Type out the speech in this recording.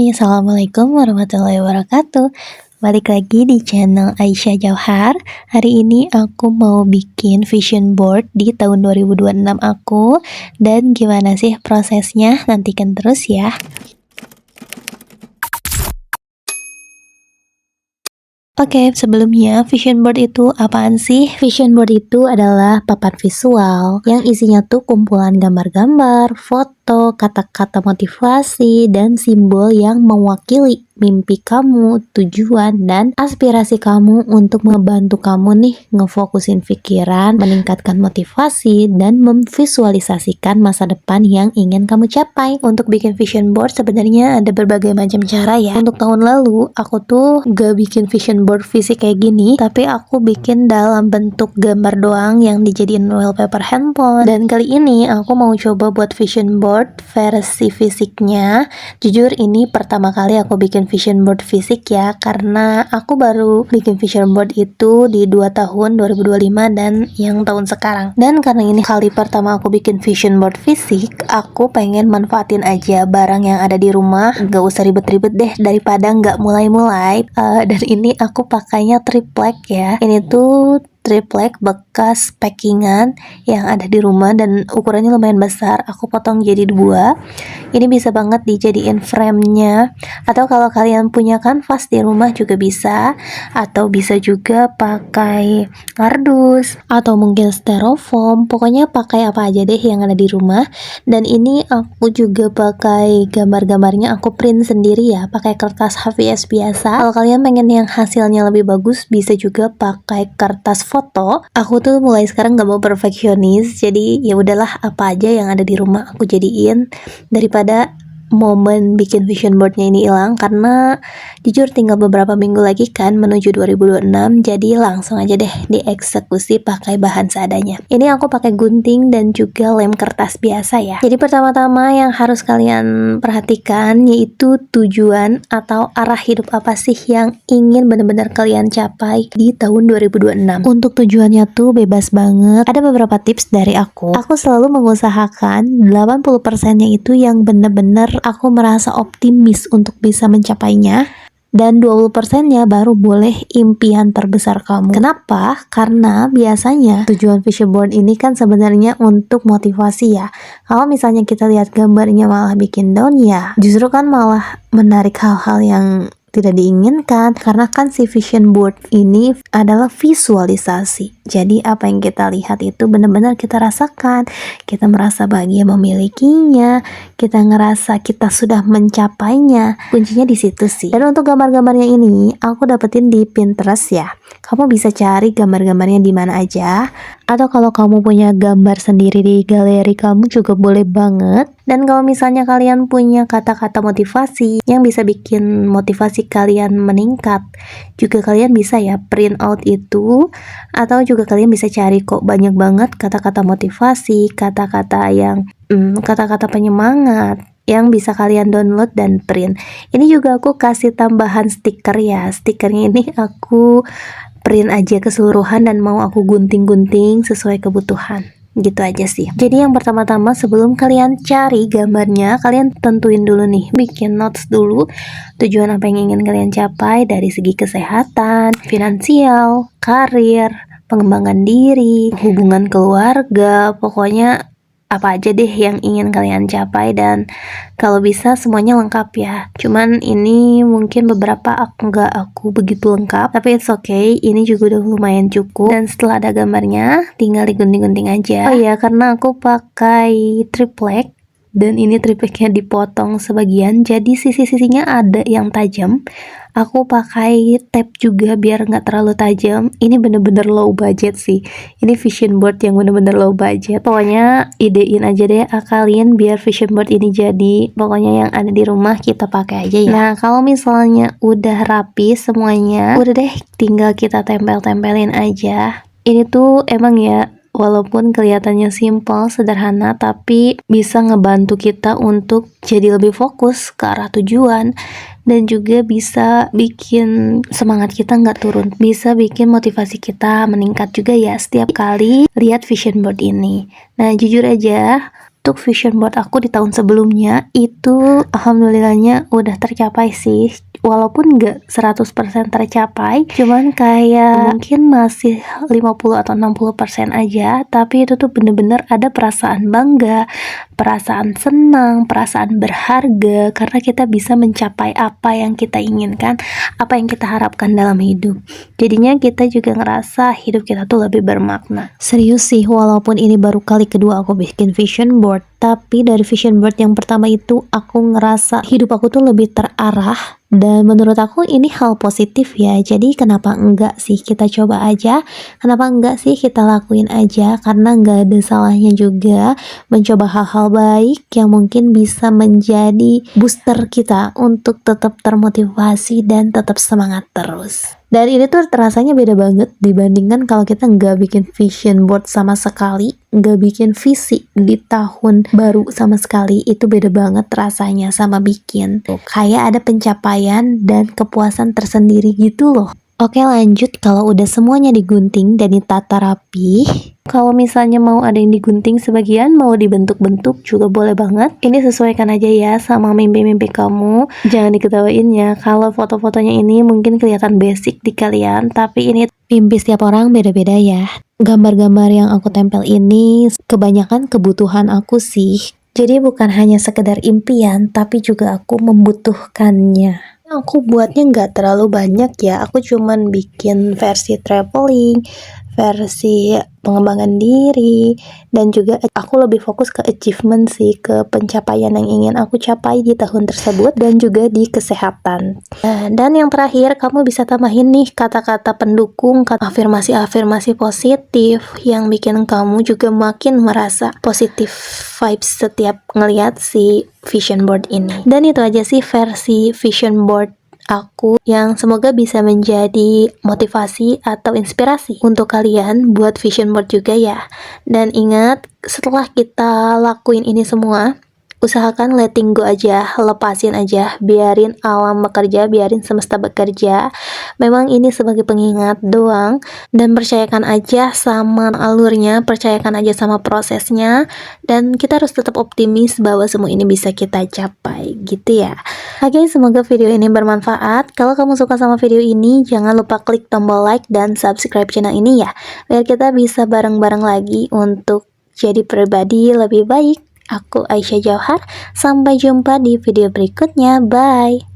Hai, Assalamualaikum warahmatullahi wabarakatuh. Balik lagi di channel Aisyah Jauhar. Hari ini aku mau bikin vision board di tahun 2026 aku. Dan gimana sih prosesnya? Nantikan terus ya. Oke, sebelumnya vision board itu apaan sih? Vision board itu adalah papan visual yang isinya tuh kumpulan gambar-gambar, foto, kata-kata motivasi, dan simbol yang mewakili mimpi kamu, tujuan, dan aspirasi kamu untuk membantu kamu nih ngefokusin pikiran, meningkatkan motivasi, dan memvisualisasikan masa depan yang ingin kamu capai. Untuk bikin vision board sebenarnya ada berbagai macam cara ya. Untuk tahun lalu, aku tuh gak bikin vision board fisik kayak gini, tapi aku bikin dalam bentuk gambar doang yang dijadiin wallpaper handphone. Dan kali ini aku mau coba buat vision board versi fisiknya. Jujur ini pertama kali aku bikin vision board fisik ya, karena aku baru bikin vision board itu di 2 tahun 2025 dan yang tahun sekarang. Dan karena ini kali pertama aku bikin vision board fisik, aku pengen manfaatin aja barang yang ada di rumah, gak usah ribet-ribet deh daripada gak mulai-mulai. Dan ini aku pakainya triplek ya. Ini tuh triplek bekas packingan yang ada di rumah dan ukurannya lumayan besar. Aku potong jadi 2. Ini bisa banget dijadiin frame-nya, atau kalau kalian punya kanvas di rumah juga bisa, atau bisa juga pakai kardus atau mungkin styrofoam. Pokoknya pakai apa aja deh yang ada di rumah. Dan ini aku juga pakai gambar-gambarnya aku print sendiri ya, pakai kertas HVS biasa. Kalau kalian pengen yang hasilnya lebih bagus, bisa juga pakai kertas foto. Aku tuh mulai sekarang gak mau perfeksionis, jadi ya udahlah apa aja yang ada di rumah aku jadiin, daripada momen bikin vision boardnya ini hilang. Karena jujur tinggal beberapa minggu lagi kan menuju 2026, jadi langsung aja deh dieksekusi pakai bahan seadanya. Ini aku pakai gunting dan juga lem kertas biasa ya. Jadi pertama-tama yang harus kalian perhatikan yaitu tujuan atau arah hidup apa sih yang ingin benar-benar kalian capai di tahun 2026. Untuk tujuannya tuh bebas banget. Ada beberapa tips dari aku. Aku selalu mengusahakan 80%-nya itu yang benar-benar aku merasa optimis untuk bisa mencapainya, dan 20%-nya baru boleh impian terbesar kamu. Kenapa? Karena biasanya tujuan vision board ini kan sebenarnya untuk motivasi ya. Kalau misalnya kita lihat gambarnya malah bikin down ya, justru kan malah menarik hal-hal yang tidak diinginkan, karena kan si vision board ini adalah visualisasi. Jadi apa yang kita lihat itu benar-benar kita rasakan, kita merasa bahagia memilikinya, kita ngerasa kita sudah mencapainya. Kuncinya di situ sih. Dan untuk gambar-gambarnya ini aku dapetin di Pinterest ya. Kamu bisa cari gambar-gambarnya di mana aja, atau kalau kamu punya gambar sendiri di galeri kamu juga boleh banget. Dan kalau misalnya kalian punya kata-kata motivasi yang bisa bikin motivasi kalian meningkat, juga kalian bisa ya print out itu, atau juga kalian bisa cari kok banyak banget kata-kata motivasi, kata-kata yang kata-kata penyemangat yang bisa kalian download dan print. Ini juga aku kasih tambahan stiker ya. Stikernya ini aku print aja keseluruhan dan mau aku gunting-gunting sesuai kebutuhan. Gitu aja sih. Jadi yang pertama-tama sebelum kalian cari gambarnya, kalian tentuin dulu nih, bikin notes dulu tujuan apa yang ingin kalian capai dari segi kesehatan, finansial, karir, pengembangan diri, hubungan keluarga, pokoknya apa aja deh yang ingin kalian capai. Dan kalau bisa semuanya lengkap ya. Cuman ini mungkin beberapa nggak aku begitu lengkap, tapi it's okay, ini juga udah lumayan cukup. Dan setelah ada gambarnya tinggal digunting-gunting aja. Oh iya, karena aku pakai triplek dan ini tripleknya dipotong sebagian, jadi sisi-sisinya ada yang tajam. Aku pakai tape juga biar nggak terlalu tajam. Ini bener-bener low budget sih. Ini vision board yang bener-bener low budget. Pokoknya idein aja deh, akalin biar vision board ini jadi. Pokoknya yang ada di rumah kita pakai aja ya. Nah, kalau misalnya udah rapi semuanya, udah deh tinggal kita tempel-tempelin aja. Ini tuh emang ya, walaupun kelihatannya simpel, sederhana, tapi bisa ngebantu kita untuk jadi lebih fokus ke arah tujuan. Dan juga bisa bikin semangat kita nggak turun, bisa bikin motivasi kita meningkat juga ya setiap kali lihat vision board ini. Nah, jujur aja untuk vision board aku di tahun sebelumnya itu alhamdulillahnya udah tercapai sih. Walaupun nggak 100% tercapai, cuman kayak mungkin masih 50 atau 60% aja, tapi itu tuh bener-bener ada perasaan bangga, perasaan senang, perasaan berharga karena kita bisa mencapai apa yang kita inginkan, apa yang kita harapkan dalam hidup. Jadinya kita juga ngerasa hidup kita tuh lebih bermakna. Serius sih, walaupun ini baru kali kedua aku bikin vision board, tapi dari vision board yang pertama itu aku ngerasa hidup aku tuh lebih terarah. Dan menurut aku ini hal positif ya. Jadi kenapa enggak sih kita coba aja, kenapa enggak sih kita lakuin aja, karena enggak ada salahnya juga mencoba hal-hal baik yang mungkin bisa menjadi booster kita untuk tetap termotivasi dan tetap semangat terus. Dan ini tuh rasanya beda banget dibandingkan kalau kita nggak bikin vision board sama sekali, nggak bikin visi di tahun baru sama sekali. Itu beda banget rasanya sama bikin. Kayak ada pencapaian dan kepuasan tersendiri gitu loh. Oke, lanjut. Kalau udah semuanya digunting dan ditata rapi, kalau misalnya mau ada yang digunting sebagian, mau dibentuk-bentuk juga boleh banget. Ini sesuaikan aja ya sama mimpi-mimpi kamu. Jangan diketawain ya, kalau foto-fotonya ini mungkin kelihatan basic di kalian, tapi ini mimpi setiap orang beda-beda ya. Gambar-gambar yang aku tempel ini kebanyakan kebutuhan aku sih. Jadi bukan hanya sekedar impian, tapi juga aku membutuhkannya. Aku buatnya nggak terlalu banyak ya, aku cuman bikin versi traveling, versi pengembangan diri, dan juga aku lebih fokus ke achievement sih, ke pencapaian yang ingin aku capai di tahun tersebut, dan juga di kesehatan. Dan yang terakhir, kamu bisa tambahin nih kata-kata pendukung, afirmasi-afirmasi positif yang bikin kamu juga makin merasa positif vibes setiap ngeliat si vision board ini. Dan itu aja sih versi vision board aku yang semoga bisa menjadi motivasi atau inspirasi untuk kalian buat vision board juga ya. Dan ingat, setelah kita lakuin ini semua, usahakan letting go aja, lepasin aja, biarin alam bekerja, biarin semesta bekerja. Memang ini sebagai pengingat doang, dan percayakan aja sama alurnya, percayakan aja sama prosesnya, dan kita harus tetap optimis bahwa semua ini bisa kita capai gitu ya. Oke, semoga video ini bermanfaat. Kalau kamu suka sama video ini, jangan lupa klik tombol like dan subscribe channel ini ya, biar kita bisa bareng-bareng lagi untuk jadi pribadi lebih baik. Aku Aisyah Jauhar, sampai jumpa di video berikutnya, bye!